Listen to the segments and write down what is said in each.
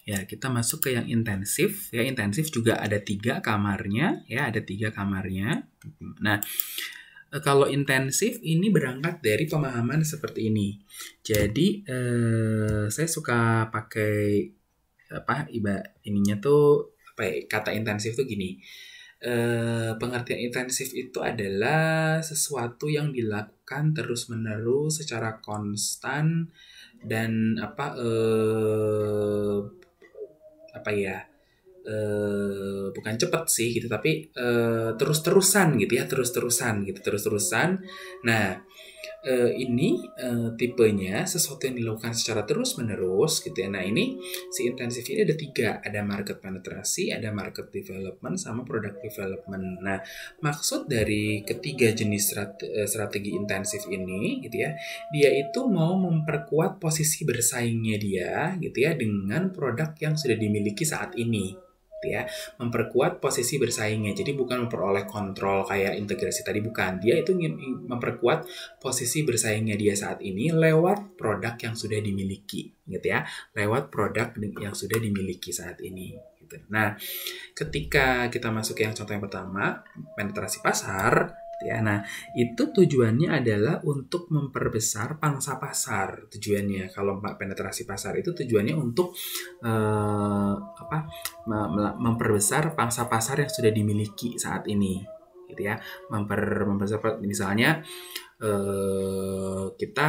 Ya, kita masuk ke yang intensif. Ya, intensif juga ada 3 kamarnya. Ya, ada 3 kamarnya. Nah, kalau intensif ini berangkat dari pemahaman seperti ini. Jadi, saya suka pakai ininya tuh kata intensif tuh gini. Pengertian intensif itu adalah sesuatu yang dilakukan terus-menerus secara konstan dan bukan cepet sih gitu, tapi terus-terusan gitu ya, terus-terusan. Nah, ini tipenya sesuatu yang dilakukan secara terus-menerus gitu ya. Nah, ini si intensif ini ada 3, ada market penetrasi, ada market development, sama product development. Nah, maksud dari ketiga jenis strategi intensif ini gitu ya, dia itu mau memperkuat posisi bersaingnya dia gitu ya dengan produk yang sudah dimiliki saat ini. Ya, memperkuat posisi bersaingnya. Jadi bukan memperoleh kontrol kayak integrasi tadi, bukan. Dia itu ingin memperkuat posisi bersaingnya dia saat ini lewat produk yang sudah dimiliki, gitu ya. Lewat produk yang sudah dimiliki saat ini, gitu. Nah, ketika kita masuk ke yang contoh yang pertama, penetrasi pasar, ya. Nah, itu tujuannya adalah untuk memperbesar pangsa pasar. Tujuannya kalau penetrasi pasar itu tujuannya untuk memperbesar pangsa pasar yang sudah dimiliki saat ini, gitu ya. Memperbesar, misalnya kita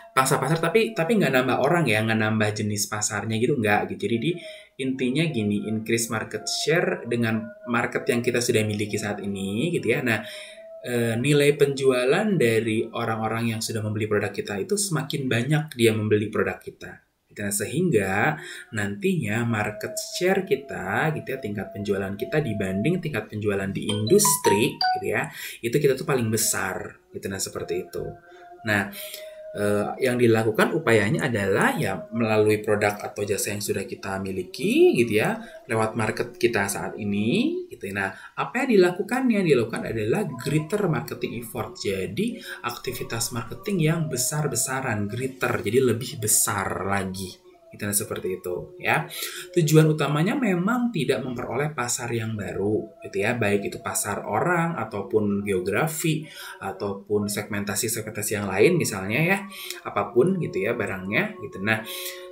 pangsa pasar tapi nggak nambah orang ya, nggak nambah jenis pasarnya gitu, nggak gitu. Jadi intinya gini, increase market share dengan market yang kita sudah miliki saat ini gitu ya. Nah, nilai penjualan dari orang-orang yang sudah membeli produk kita itu semakin banyak dia membeli produk kita. Nah, sehingga nantinya market share kita gitu ya, tingkat penjualan kita dibanding tingkat penjualan di industri gitu ya, itu kita tuh paling besar gitu. Nah, seperti itu. Nah, yang dilakukan upayanya adalah ya melalui produk atau jasa yang sudah kita miliki gitu ya, lewat market kita saat ini gitu. Nah, apa yang dilakukannya? Dilakukan adalah greater marketing effort. Jadi aktivitas marketing yang besar-besaran, greater, jadi lebih besar lagi. Nah, seperti itu ya. Tujuan utamanya memang tidak memperoleh pasar yang baru gitu ya, baik itu pasar orang ataupun geografi ataupun segmentasi yang lain misalnya ya, apapun gitu ya barangnya gitu. Nah,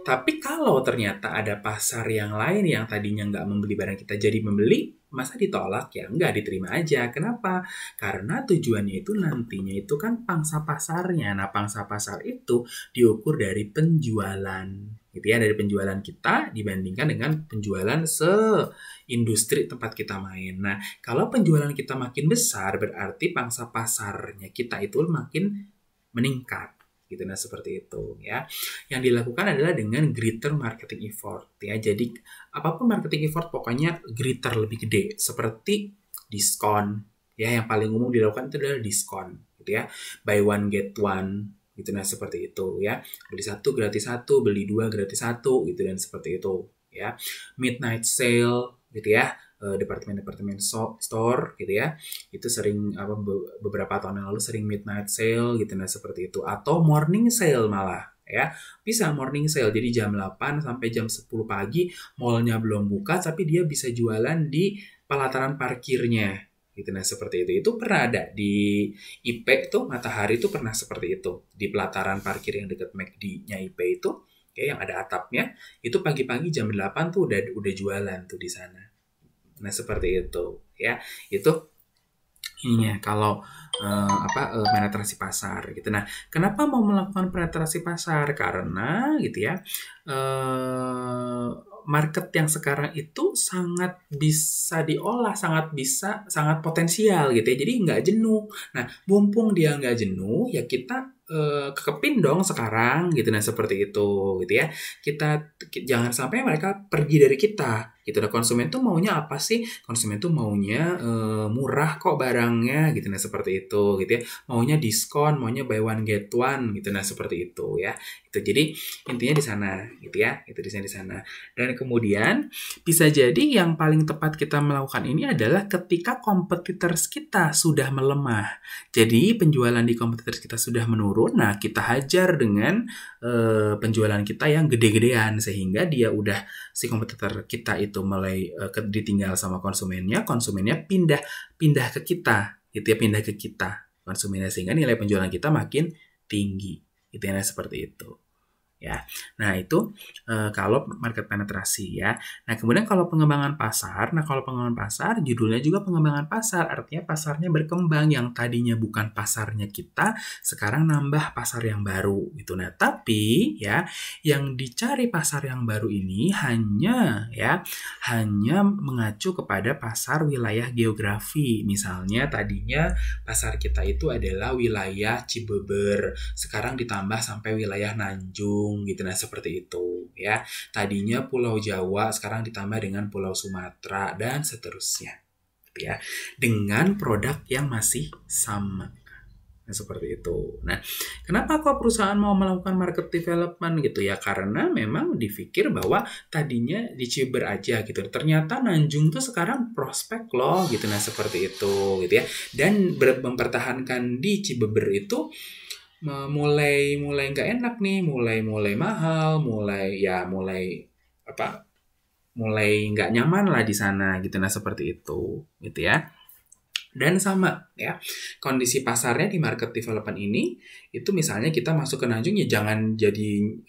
tapi kalau ternyata ada pasar yang lain yang tadinya nggak membeli barang kita jadi membeli, masa ditolak? Ya nggak, diterima aja. Kenapa? Karena tujuannya itu nantinya itu kan pangsa pasarnya. Nah, pangsa pasar itu diukur dari penjualan gitu ya, dari penjualan kita dibandingkan dengan penjualan se-industri tempat kita main. Nah, kalau penjualan kita makin besar, berarti pangsa pasarnya kita itu makin meningkat gitu. Nah, seperti itu ya. Yang dilakukan adalah dengan greater marketing effort ya. Jadi apapun marketing effort pokoknya greater, lebih gede, seperti diskon ya. Yang paling umum dilakukan itu adalah diskon gitu ya. Buy one get one gitu. Nah, seperti itu ya. Beli 1 gratis 1, beli 2 gratis 1 gitu, dan seperti itu ya. Midnight sale gitu ya. Departemen store gitu ya, itu sering beberapa tahun yang lalu sering midnight sale gitu. Nah, seperti itu. Atau morning sale malah ya, bisa morning sale, jadi jam 8 sampai jam 10 pagi mallnya belum buka tapi dia bisa jualan di pelataran parkirnya gitu. Nah, seperti itu pernah ada di IP tuh, Matahari tuh pernah seperti itu di pelataran parkir yang dekat McD-nya IP itu ya, yang ada atapnya itu, pagi-pagi jam 8 tuh udah jualan tuh di sana. Nah, seperti itu ya. Itu ininya kalau penetrasi pasar gitu. Nah, kenapa mau melakukan penetrasi pasar? Karena gitu ya, market yang sekarang itu sangat bisa diolah, sangat potensial gitu ya. Jadi nggak jenuh. Nah, mumpung dia nggak jenuh, ya kita kekepin dong sekarang gitu. Nah, seperti itu gitu ya. Kita jangan sampai mereka pergi dari kita gitu. Nah, konsumen tuh maunya apa sih? Konsumen tuh maunya murah kok barangnya gitu. Nah, seperti itu gitu ya. Maunya diskon, maunya buy one get one gitu. Nah, seperti itu ya. Itu jadi intinya di sana gitu ya. Itu di sana. Dan kemudian bisa jadi yang paling tepat kita melakukan ini adalah ketika competitors kita sudah melemah. Jadi penjualan di competitors kita sudah menurun, menurun, nah kita hajar dengan penjualan kita yang gede-gedean sehingga dia udah si kompetitor kita itu mulai ditinggal sama konsumennya pindah ke kita, gitu ya, pindah ke kita konsumennya sehingga nilai penjualan kita makin tinggi, gitu ya, seperti itu. Ya, nah itu kalau market penetrasi ya. Nah kemudian kalau pengembangan pasar, judulnya juga pengembangan pasar, artinya pasarnya berkembang yang tadinya bukan pasarnya kita, sekarang nambah pasar yang baru gitu. Nah tapi ya yang dicari pasar yang baru ini hanya mengacu kepada pasar wilayah geografi. Misalnya tadinya pasar kita itu adalah wilayah Cibeber, sekarang ditambah sampai wilayah Nanjung gitu, nah seperti itu ya. Tadinya Pulau Jawa, sekarang ditambah dengan Pulau Sumatera dan seterusnya gitu ya, dengan produk yang masih sama. Nah, seperti itu. Nah, kenapa kok perusahaan mau melakukan market development gitu ya? Karena memang dipikir bahwa tadinya di Ciber aja gitu. Ternyata Nanjung tuh sekarang prospek loh gitu. Nah, seperti itu gitu ya. Dan mempertahankan di Cibeber itu mulai nggak enak nih, mulai mahal, mulai nggak nyaman lah di sana gitu. Nah seperti itu gitu ya. Dan sama ya, kondisi pasarnya di market development ini itu misalnya kita masuk ke Nanjung ya jangan jadi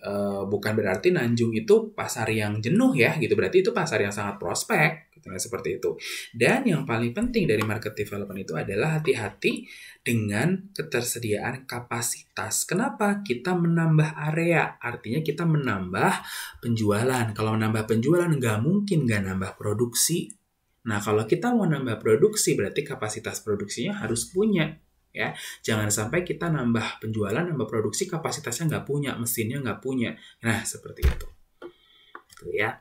bukan berarti Nanjung itu pasar yang jenuh ya gitu, berarti itu pasar yang sangat prospek gitu, nah, seperti itu. Dan yang paling penting dari market development itu adalah hati-hati dengan ketersediaan kapasitas. Kenapa? Kita menambah area, artinya kita menambah penjualan. Kalau menambah penjualan nggak mungkin nggak nambah produksi. Nah, kalau kita mau nambah produksi, berarti kapasitas produksinya harus punya. Ya, jangan sampai kita nambah penjualan, nambah produksi, kapasitasnya nggak punya, mesinnya nggak punya. Nah, seperti itu. Ya.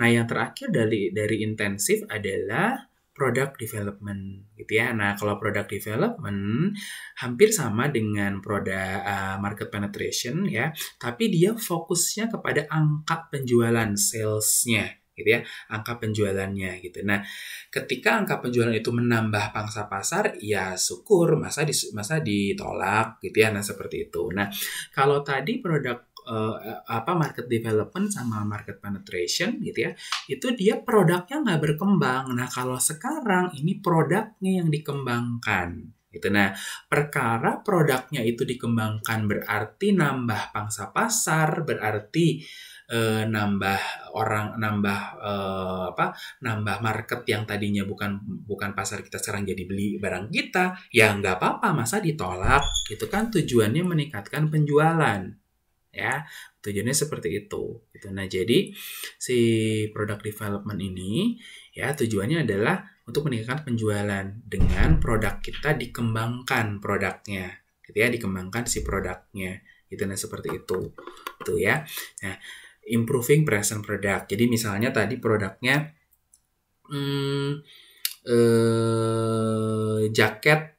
Nah, yang terakhir dari intensif adalah product development, gitu ya. Nah, kalau product development hampir sama dengan produk market penetration, ya, tapi dia fokusnya kepada angka penjualan, sales-nya, gitu ya, angka penjualannya gitu. Nah, ketika angka penjualan itu menambah pangsa pasar, ya syukur, masa ditolak gitu ya. Nah, seperti itu. Nah, kalau tadi produk market development sama market penetration gitu ya, itu dia produknya nggak berkembang. Nah, kalau sekarang ini produknya yang dikembangkan gitu. Nah, perkara produknya itu dikembangkan berarti nambah pangsa pasar, berarti nambah market yang tadinya bukan pasar kita sekarang jadi beli barang kita, ya nggak apa-apa, masa ditolak gitu kan, tujuannya meningkatkan penjualan ya, tujuannya seperti itu gitu. Nah, jadi si product development ini ya tujuannya adalah untuk meningkatkan penjualan dengan produk kita dikembangkan produknya gitu ya, dikembangkan si produknya gitu. Nah, seperti itu tuh ya. Nah, improving present product. Jadi misalnya tadi produknya jaket,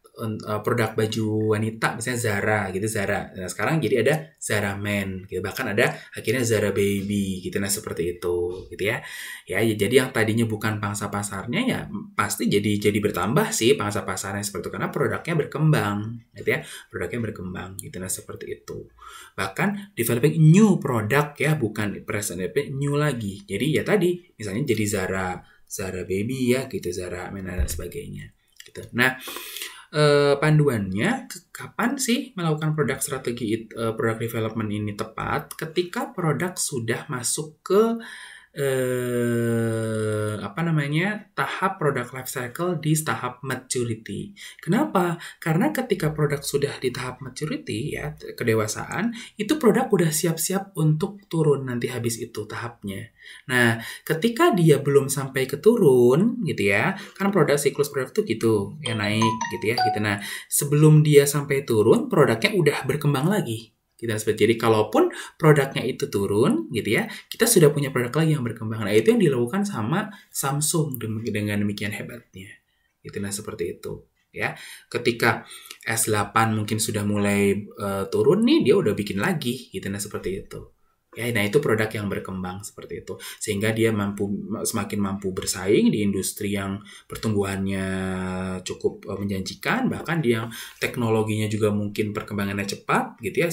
produk baju wanita misalnya Zara gitu, Zara. Nah, sekarang jadi ada Zara Men gitu, bahkan ada akhirnya Zara Baby gitu. Nah, seperti itu gitu ya. Ya, jadi yang tadinya bukan pangsa pasarnya ya pasti jadi bertambah sih pangsa pasarnya seperti itu karena produknya berkembang gitu ya. Produknya berkembang gitu. Nah, seperti itu. Bahkan developing new product ya, bukan present new lagi. Jadi ya tadi misalnya jadi Zara Baby ya gitu, Zara Men dan sebagainya gitu. Nah, panduannya kapan sih melakukan product development ini tepat? Ketika produk sudah masuk ke tahap product life cycle di tahap maturity. Kenapa? Karena ketika produk sudah di tahap maturity ya, kedewasaan, itu produk udah siap-siap untuk turun nanti habis itu tahapnya. Nah, ketika dia belum sampai ke turun gitu ya, kan siklus produk tuh gitu, ya naik gitu ya gitu. Nah, sebelum dia sampai turun, produknya udah berkembang lagi. Jadi kalaupun produknya itu turun gitu ya, kita sudah punya produk lagi yang berkembang. Nah, itu yang dilakukan sama Samsung dengan demikian hebatnya. Gitu, nah seperti itu ya. Ketika S8 mungkin sudah mulai turun nih, dia udah bikin lagi gitu, nah seperti itu. Ya, nah itu produk yang berkembang seperti itu. Sehingga dia semakin mampu bersaing di industri yang pertumbuhannya cukup menjanjikan, bahkan dia teknologinya juga mungkin perkembangannya cepat gitu ya.